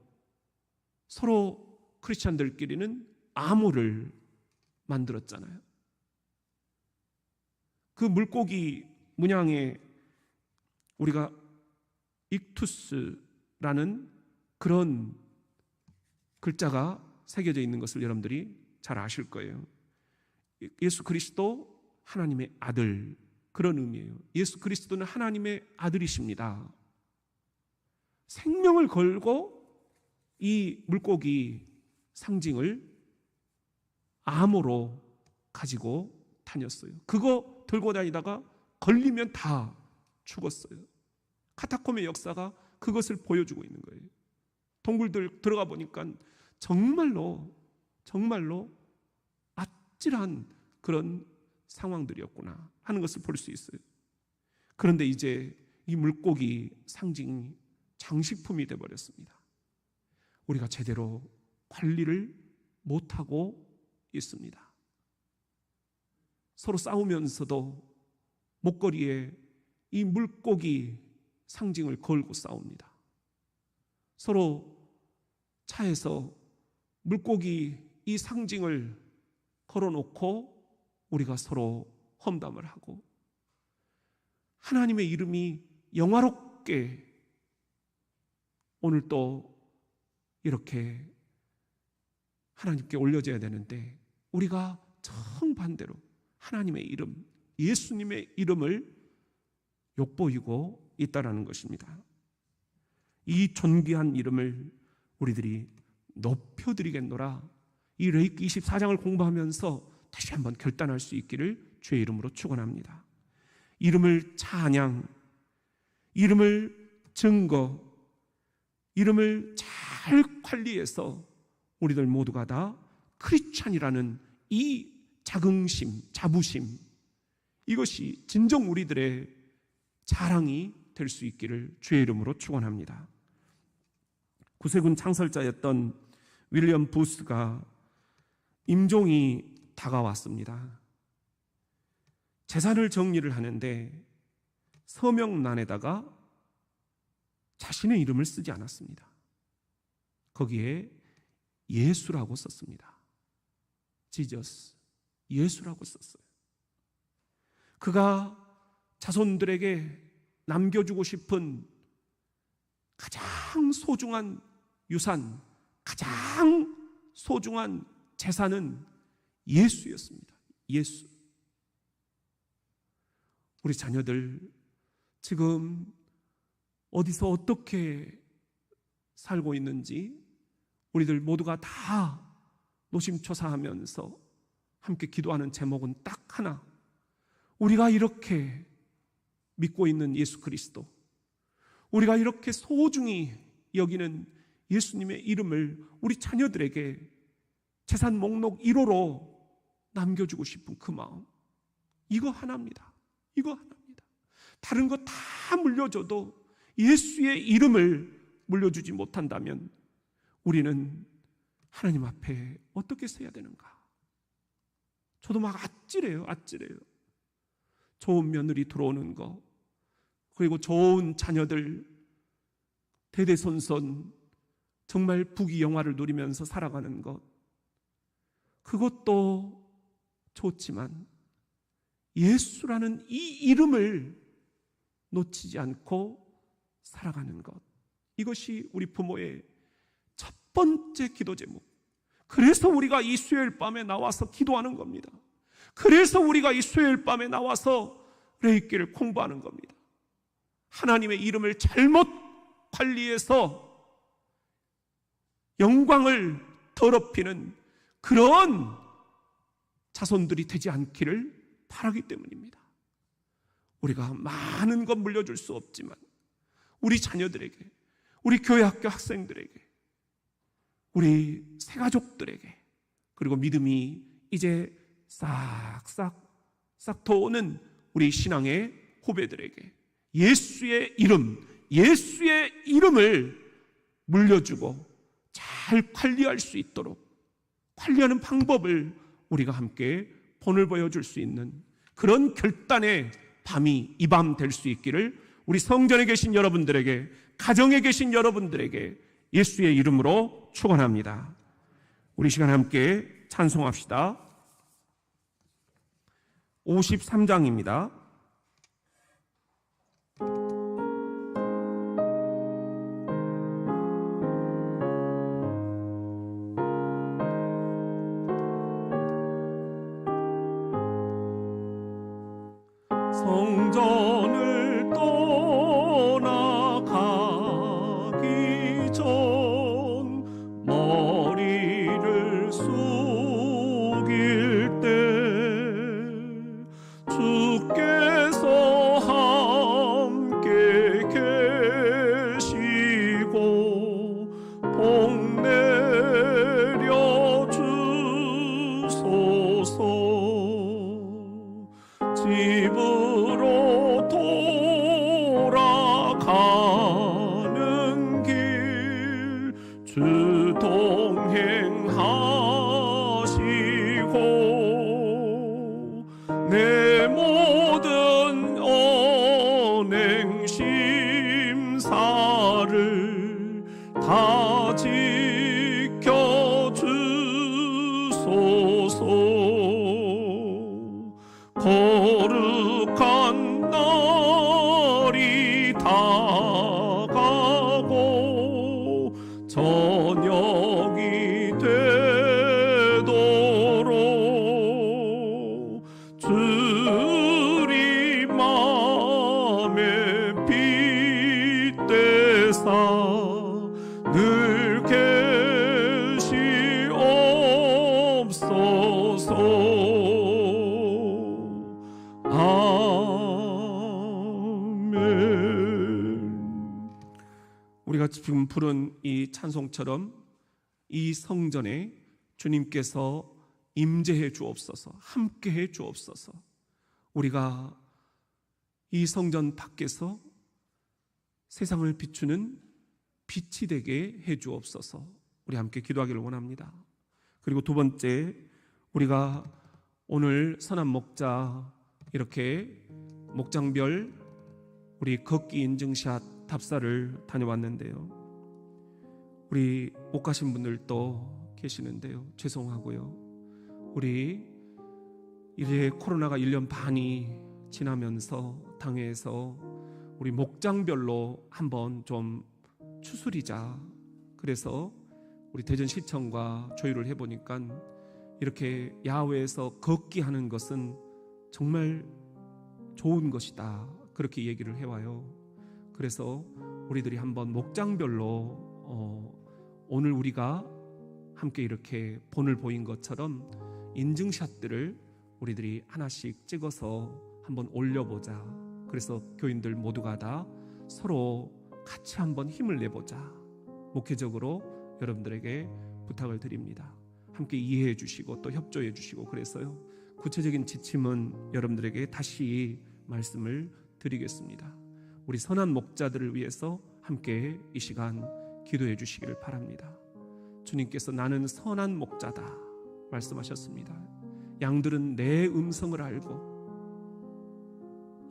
서로 크리스찬들끼리는 암호를 만들었잖아요. 그 물고기 문양에 우리가 익투스라는 그런 글자가 새겨져 있는 것을 여러분들이 잘 아실 거예요. 예수 그리스도 하나님의 아들, 그런 의미예요. 예수 그리스도는 하나님의 아들이십니다. 생명을 걸고 이 물고기 상징을 암호로 가지고 다녔어요. 그거 들고 다니다가 걸리면 다 죽었어요. 카타콤의 역사가 그것을 보여주고 있는 거예요. 동굴들 들어가 보니까 정말로 아찔한 그런 상황들이었구나 하는 것을 볼 수 있어요. 그런데 이제 이 물고기 상징이 장식품이 되어버렸습니다. 우리가 제대로 관리를 못하고 있습니다. 서로 싸우면서도 목걸이에 이 물고기 상징을 걸고 싸웁니다. 서로 차에서 물고기 이 상징을 걸어놓고 우리가 서로 험담을 하고, 하나님의 이름이 영화롭게 오늘 또 이렇게 하나님께 올려져야 되는데 우리가 정반대로 하나님의 이름, 예수님의 이름을 욕보이고 있다라는 것입니다. 이 존귀한 이름을 우리들이 높여드리겠노라, 이 레위기 24장을 공부하면서 다시 한번 결단할 수 있기를 주의 이름으로 축원합니다. 이름을 찬양, 이름을 증거, 이름을 잘 관리해서 우리들 모두가 다 크리스찬이라는 이 자긍심, 자부심, 이것이 진정 우리들의 자랑이 될 수 있기를 주의 이름으로 축원합니다. 구세군 창설자였던 윌리엄 부스가 임종이 다가왔습니다. 재산을 정리를 하는데 서명란에다가 자신의 이름을 쓰지 않았습니다. 거기에 예수라고 썼습니다. 지저스, 예수라고 썼어요. 그가 자손들에게 남겨주고 싶은 가장 소중한 유산, 가장 소중한 재산은 예수였습니다. 예수. 우리 자녀들 지금 어디서 어떻게 살고 있는지 우리들 모두가 다 노심초사하면서 함께 기도하는 제목은 딱 하나, 우리가 이렇게 믿고 있는 예수 그리스도, 우리가 이렇게 소중히 여기는 예수님의 이름을 우리 자녀들에게 재산 목록 1호로 남겨주고 싶은 그 마음, 이거 하나입니다. 이거 하나입니다. 다른 거 다 물려줘도 예수의 이름을 물려주지 못한다면 우리는 하나님 앞에 어떻게 서야 되는가? 저도 막 아찔해요. 좋은 며느리 들어오는 거, 그리고 좋은 자녀들 대대손손 정말 부귀영화를 누리면서 살아가는 것, 그것도 좋지만 예수라는 이 이름을 놓치지 않고 살아가는 것, 이것이 우리 부모의 첫 번째 기도 제목. 그래서 우리가 이 수요일 밤에 나와서 기도하는 겁니다. 그래서 우리가 이 수요일 밤에 나와서 레위기를 공부하는 겁니다. 하나님의 이름을 잘못 관리해서 영광을 더럽히는 그런 자손들이 되지 않기를 바라기 때문입니다. 우리가 많은 것 물려줄 수 없지만 우리 자녀들에게, 우리 교회학교 학생들에게, 우리 새가족들에게, 그리고 믿음이 이제 싹싹 도는 우리 신앙의 후배들에게 예수의 이름을 물려주고 잘 관리할 수 있도록, 관리하는 방법을 우리가 함께 본을 보여줄 수 있는 그런 결단의 밤이 이 밤 될 수 있기를 우리 성전에 계신 여러분들에게, 가정에 계신 여러분들에게 예수의 이름으로 축원합니다. 우리 시간 함께 찬송합시다. 53장입니다. 성전을 떠나가기 전 머리를 숙일 때 주께서 함께 계시고 복 내려 주소서. 집으로 돌아가는 길 주 동행하시고 내 모든 언행 심사를 다 지켜주소서. 거룩한 날이 다가고 저녁이 되도록 주리 맘에 빗대사 늘 계시옵소서. 우리가 지금 부른 이 찬송처럼 이 성전에 주님께서 임재해 주옵소서, 함께해 주옵소서. 우리가 이 성전 밖에서 세상을 비추는 빛이 되게 해 주옵소서. 우리 함께 기도하기를 원합니다. 그리고 두 번째, 우리가 오늘 선한 목자 이렇게 목장별 우리 걷기 인증샷 답사를 다녀왔는데요, 우리 못 가신 분들도 계시는데요, 죄송하고요. 우리 이제 코로나가 1년 반이 지나면서 당회에서 우리 목장별로 한번 좀 추스리자. 그래서 우리 대전시청과 조율을 해보니까 이렇게 야외에서 걷기 하는 것은 정말 좋은 것이다, 그렇게 얘기를 해와요. 그래서 우리들이 한번 목장별로 오늘 우리가 함께 이렇게 본을 보인 것처럼 인증샷들을 우리들이 하나씩 찍어서 한번 올려보자. 그래서 교인들 모두가 다 서로 같이 한번 힘을 내보자, 목회적으로 여러분들에게 부탁을 드립니다. 함께 이해해 주시고 또 협조해 주시고, 그래서요, 구체적인 지침은 여러분들에게 다시 말씀을 드리겠습니다. 우리 선한 목자들을 위해서 함께 이 시간 기도해 주시기를 바랍니다. 주님께서 나는 선한 목자다 말씀하셨습니다. 양들은 내 음성을 알고,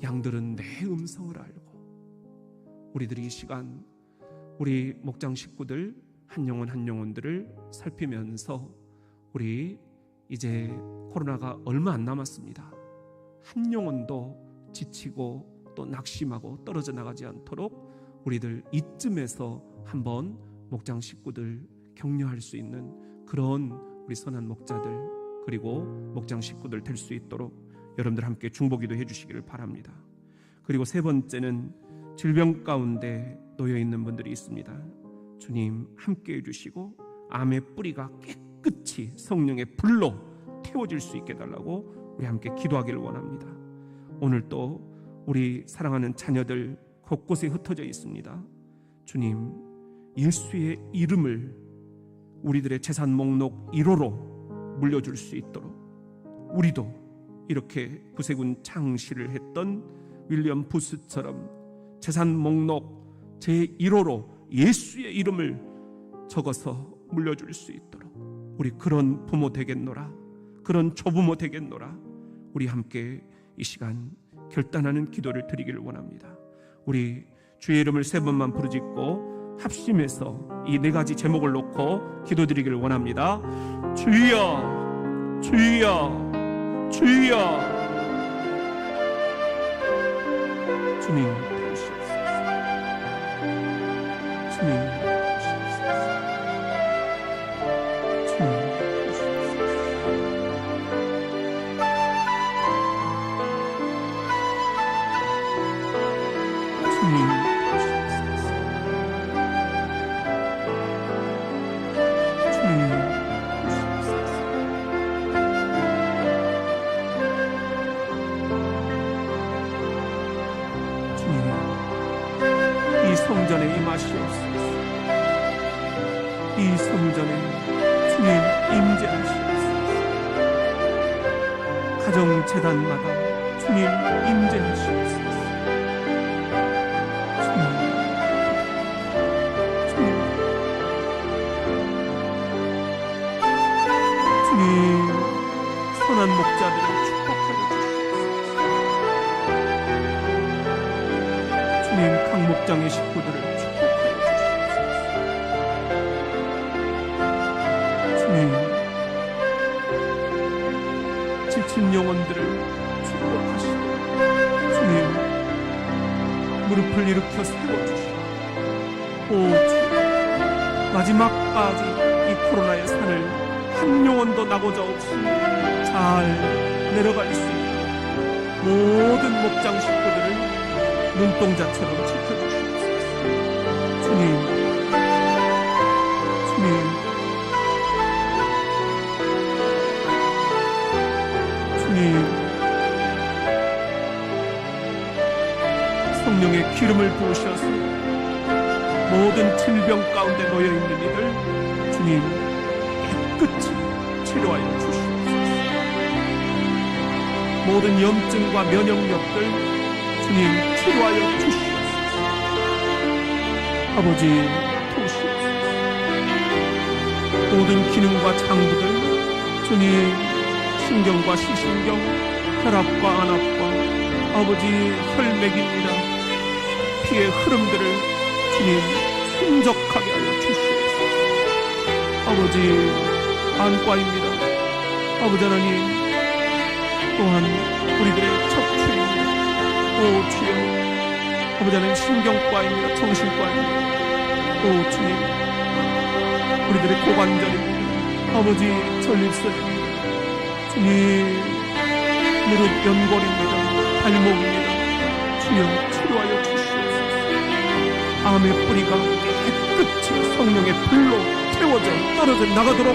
양들은 내 음성을 알고, 우리들이 이 시간 우리 목장 식구들 한 영혼 한 영혼들을 살피면서 우리 이제 코로나가 얼마 안 남았습니다. 한 영혼도 지치고 또 낙심하고 떨어져 나가지 않도록 우리들 이쯤에서 한번 목장 식구들 격려할 수 있는 그런 우리 선한 목자들 그리고 목장 식구들 될 수 있도록 여러분들 함께 중보기도 해주시기를 바랍니다. 그리고 세 번째는 질병 가운데 놓여 있는 분들이 있습니다. 주님 함께 해주시고 암의 뿌리가 깨끗이 성령의 불로 태워질 수 있게 해달라고 우리 함께 기도하기를 원합니다. 오늘 또 우리 사랑하는 자녀들 곳곳에 흩어져 있습니다. 주님, 예수의 이름을 우리들의 재산 목록 1호로 물려줄 수 있도록, 우리도 이렇게 구세군 창시를 했던 윌리엄 부스처럼 재산 목록 제1호로 예수의 이름을 적어서 물려줄 수 있도록 우리 그런 부모 되겠노라, 그런 조부모 되겠노라. 우리 함께 이 시간 결단하는 기도를 드리기를 원합니다. 우리 주의 이름을 세 번만 부르짖고 합심해서 이 네 가지 제목을 놓고 기도드리기를 원합니다. 주여, 주여, 주여. 주님 도우시옵소서. 주님 도우시옵소서. 주님 도우시옵소서. 주님 도우시옵소서. 주님 이 성전에 임하시옵소서. 이 성전에 주님 임재하시옵소서. 가정재단마다 주님 임재하시옵소서. 주님 선한 목자들을 축복하여 주시옵소서. 주님 각 목장의 식구들을 축복하여 주시옵소서. 주님 지친 영혼들을 축복하시고 주님 무릎을 일으켜 세워주시고, 오 주님 마지막까지 이 코로나의 산을 한 영혼도 나고자 없이 잘 내려갈 수 있도록 모든 목장 식구들을 눈동자처럼 지켜주시옵소서. 주님, 주님, 주님, 성령의 기름을 부으셔서 모든 질병 가운데 놓여있는 이들 주님 깨끗이 치료하여 주시옵소서. 모든 염증과 면역력들 주님 치료하여 주시옵소서. 아버지 도우시옵소서. 모든 기능과 장부들 주님 신경과 시신경, 혈압과 안압과 아버지 혈맥입니다. 피의 흐름들을 주님 순적하게 하여 주시옵소서. 아버지 안과입니다. 아버지 하나님 또한 우리들의 척추입니다. 오 주여, 아버지 하나님 신경과입니다. 정신과입니다. 오 주님 우리들의 고관절입니다. 아버지 전립선입니다. 주님 무릎 연골입니다. 발목입니다. 주여 치료하여 주시옵소서. 암의 뿌리가 깨끗이 성령의 불로 태워져 떨어져 나가도록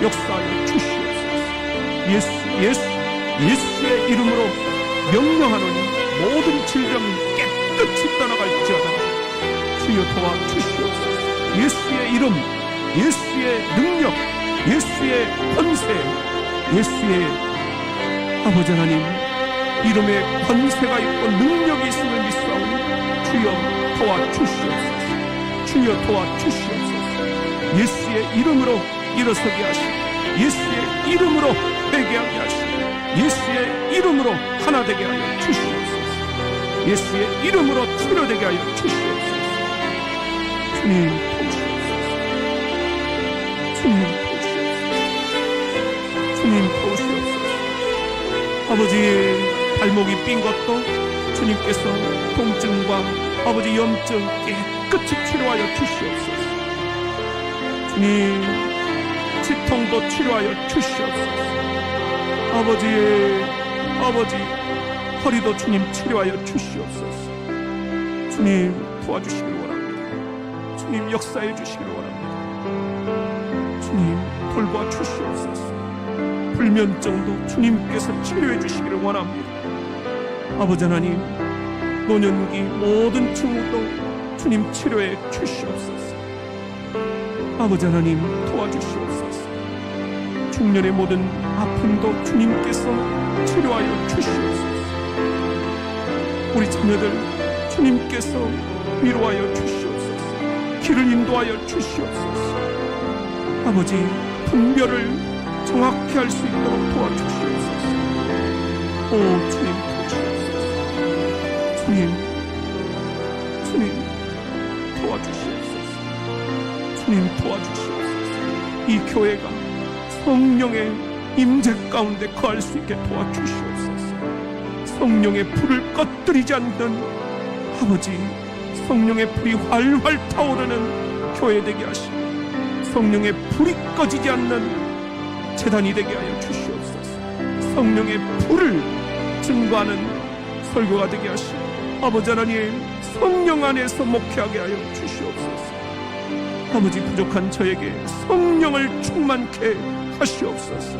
역사하여 주시옵소서. 예수의 이름으로 명령하노니 모든 질병이 깨끗이 떠나갈지어다. 주여 도와주시옵소서. 예수의 이름, 예수의 능력, 예수의 권세, 예수의 아버지 하나님 이름에 권세가 있고 능력이 있음을 믿사오니 주여 도와주시옵소서. 주여 도와주시옵소서. 예수의 이름으로 일어서게 하시고 예수의 이름으로 회개하게 하시고 예수의 이름으로 하나 되게 하여 주시옵소서. 예수의 이름으로 치료되게 하여 주시옵소서. 주님 도우시옵소서. 주님 도우시옵소서. 주님 도우시옵소서. 아버지 발목이 삔 것도 주님께서 통증과 아버지 염증 깨끗이 치료하여 주시옵소서. 주님 치통도 치료하여 주시옵소서. 아버지 허리도 주님 치료하여 주시옵소서. 주님 도와주시길 원합니다. 주님 역사해 주시길 원합니다. 주님 돌봐 주시옵소서. 불면증도 주님께서 치료해 주시기를 원합니다. 아버지 하나님 노년기 모든 증후도 주님 치료해 주시옵소서. 아버지 하나님 도와주시옵소서. 중년의 모든 아픔도 주님께서 치료하여 주시옵소서. 우리 자녀들 주님께서 위로하여 주시옵소서. 길을 인도하여 주시옵소서. 아버지 분별을 정확히 할 수 있도록 도와주시옵소서. 오 주님 도와주시옵소서. 주님 도와주시옵소서. 주님 도와주시옵소서. 이 교회가 성령의 임재 가운데 거할 수 있게 도와주시옵소서. 성령의 불을 꺼뜨리지 않는 아버지 성령의 불이 활활 타오르는 교회 되게 하시고 성령의 불이 꺼지지 않는 제단이 되게 하여 주시옵소서. 성령의 불을 증거하는 설교가 되게 하시고 아버지 하나님 성령 안에서 목회하게 하여 주시옵소서. 아버지 부족한 저에게 성령을 충만케 하시옵소서.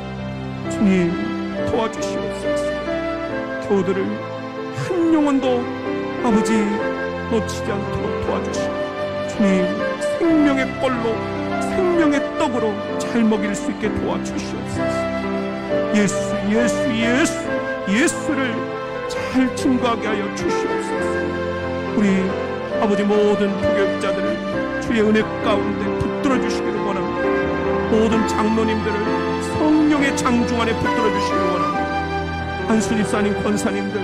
주님 도와주시옵소서. 교우들을 한 영혼도 아버지 놓치지 않도록 도와주시고 주님 생명의 꼴로 생명의 떡으로 잘 먹일 수 있게 도와주시옵소서. 예수를 잘 증거하게 하여 주시옵소서. 우리 아버지 모든 부교육자들을 주의 은혜 가운데 붙들어 주시기를 원합니다. 모든 장로님들을 성령의 장중 안에 붙들어 주시기를 원합니다. 한수 집사님, 권사님들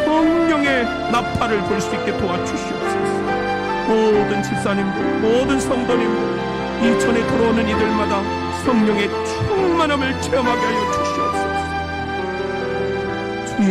성령의 나팔을 불 수 있게 도와주시옵소서. 모든 집사님들, 모든 성도님들 이 전에 들어오는 이들마다 성령의 충만함을 체험하게 하여 주시옵소서. 주님